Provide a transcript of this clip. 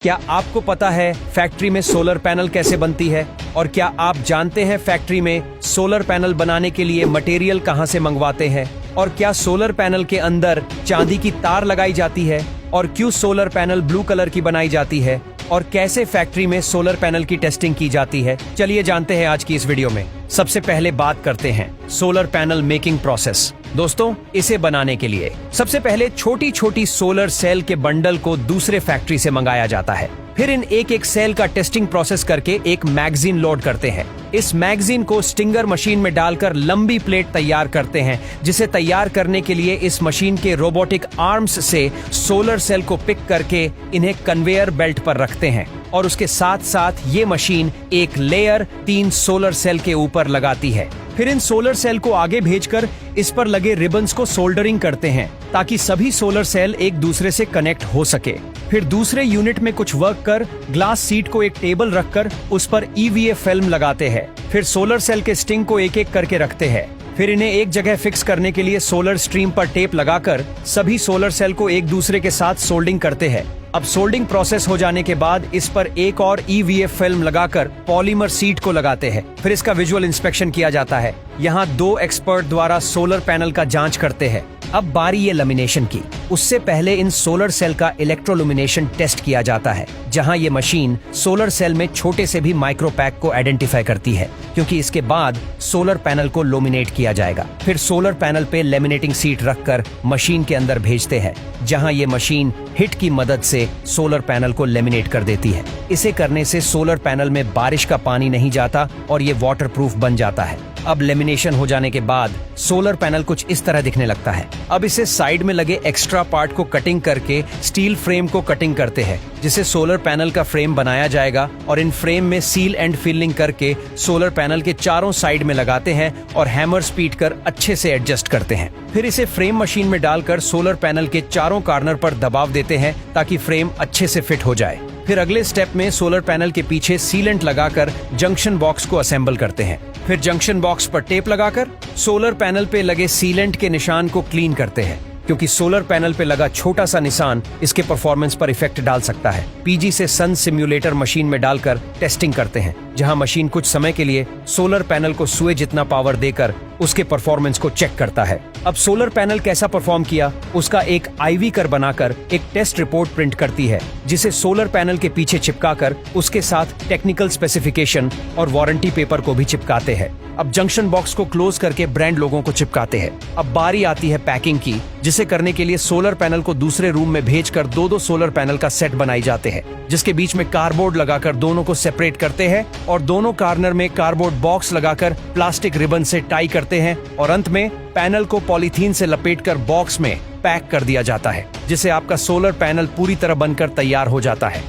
क्या आपको पता है फैक्ट्री में सोलर पैनल कैसे बनती है? और क्या आप जानते हैं फैक्ट्री में सोलर पैनल बनाने के लिए मटेरियल कहां से मंगवाते हैं? और क्या सोलर पैनल के अंदर चांदी की तार लगाई जाती है? और क्यों सोलर पैनल ब्लू कलर की बनाई जाती है? और कैसे फैक्ट्री में सोलर पैनल की टेस्टिंग की जाती है? चलिए जानते हैं आज की इस वीडियो में। सबसे पहले बात करते हैं सोलर पैनल मेकिंग प्रोसेस। दोस्तों, इसे बनाने के लिए सबसे पहले छोटी छोटी सोलर सेल के बंडल को दूसरे फैक्ट्री से मंगाया जाता है। फिर इन एक एक सेल का टेस्टिंग प्रोसेस करके एक मैगजीन लोड करते हैं। इस मैगजीन को स्टिंगर मशीन में डालकर लंबी प्लेट तैयार करते हैं, जिसे तैयार करने के लिए इस मशीन के रोबोटिक आर्म्स से सोलर सेल को पिक करके इन्हें कन्वेयर बेल्ट पर रखते हैं और उसके साथ साथ ये मशीन एक लेयर 3 सोलर सेल के ऊपर लगाती है। फिर इन सोलर सेल को आगे भेजकर इस पर लगे रिबन्स को सोल्डरिंग करते हैं ताकि सभी सोलर सेल एक दूसरे से कनेक्ट हो सके। फिर दूसरे यूनिट में कुछ वर्क कर ग्लास सीट को एक टेबल रखकर उस पर EVA फिल्म लगाते हैं। फिर सोलर सेल के स्टिंग को एक एक करके रखते हैं। फिर इन्हें एक जगह फिक्स करने के लिए सोलर स्ट्रीम पर टेप लगाकर सभी सोलर सेल को एक दूसरे के साथ सोल्डिंग करते हैं। अब सोल्डिंग प्रोसेस हो जाने के बाद इस पर एक और EVA फिल्म लगाकर पॉलीमर सीट को लगाते हैं। फिर इसका विजुअल इंस्पेक्शन किया जाता है। यहाँ 2 एक्सपर्ट द्वारा सोलर पैनल का जांच करते हैं। अब बारी ये लैमिनेशन की। उससे पहले इन सोलर सेल का इलेक्ट्रोलुमिनेशन टेस्ट किया जाता है, जहां ये मशीन सोलर सेल में छोटे से भी माइक्रो पैक को आइडेंटिफाई करती है, क्योंकि इसके बाद सोलर पैनल को लुमिनेट किया जाएगा। फिर सोलर पैनल पे लेमिनेटिंग सीट रखकर मशीन के अंदर भेजते हैं, जहां ये मशीन हिट की मदद से सोलर पैनल को लेमिनेट कर देती है। इसे करने से सोलर पैनल में बारिश का पानी नहीं जाता और ये वाटरप्रूफ बन जाता है। अब लेमिनेशन हो जाने के बाद सोलर पैनल कुछ इस तरह दिखने लगता है। अब इसे साइड में लगे एक्स्ट्रा पार्ट को कटिंग करके स्टील फ्रेम को कटिंग करते हैं, जिसे सोलर पैनल का फ्रेम बनाया जाएगा और इन फ्रेम में सील एंड फिलिंग करके सोलर पैनल के चारों साइड में लगाते हैं और हैमर स्पीड कर अच्छे से एडजस्ट करते हैं। फिर इसे फ्रेम मशीन में डालकर सोलर पैनल के चारों कॉर्नर पर दबाव देते हैं ताकि फ्रेम अच्छे से फिट हो जाए। फिर अगले स्टेप में सोलर पैनल के पीछे सीलेंट लगाकर जंक्शन बॉक्स को असेंबल करते हैं। फिर जंक्शन बॉक्स पर टेप लगाकर सोलर पैनल पे लगे सीलेंट के निशान को क्लीन करते हैं, क्योंकि सोलर पैनल पे लगा छोटा सा निशान इसके परफॉर्मेंस पर इफेक्ट डाल सकता है। PG से सन सिम्युलेटर मशीन में डालकर टेस्टिंग करते हैं, जहां मशीन कुछ समय के लिए सोलर पैनल को सुए जितना पावर देकर उसके परफॉर्मेंस को चेक करता है। अब सोलर पैनल कैसा परफॉर्म किया उसका एक IV कर बनाकर एक टेस्ट रिपोर्ट प्रिंट करती है, जिसे सोलर पैनल के पीछे चिपकाकर उसके साथ टेक्निकल स्पेसिफिकेशन और वारंटी पेपर को भी चिपकाते हैं। अब जंक्शन बॉक्स को क्लोज करके ब्रांड लोगों को चिपकाते हैं। अब बारी आती है पैकिंग की, जिसे करने के लिए सोलर पैनल को दूसरे रूम में भेजकर 2-2 सोलर पैनल का सेट बनाए जाते हैं, जिसके बीच में कार्डबोर्ड लगाकर दोनों को सेपरेट करते हैं और दोनों कॉर्नर में कार्डबोर्ड बॉक्स लगाकर प्लास्टिक रिबन से टाई करते हैं और अंत में पैनल को पॉलीथीन से लपेटकर बॉक्स में पैक कर दिया जाता है, जिससे आपका सोलर पैनल पूरी तरह बनकर तैयार हो जाता है।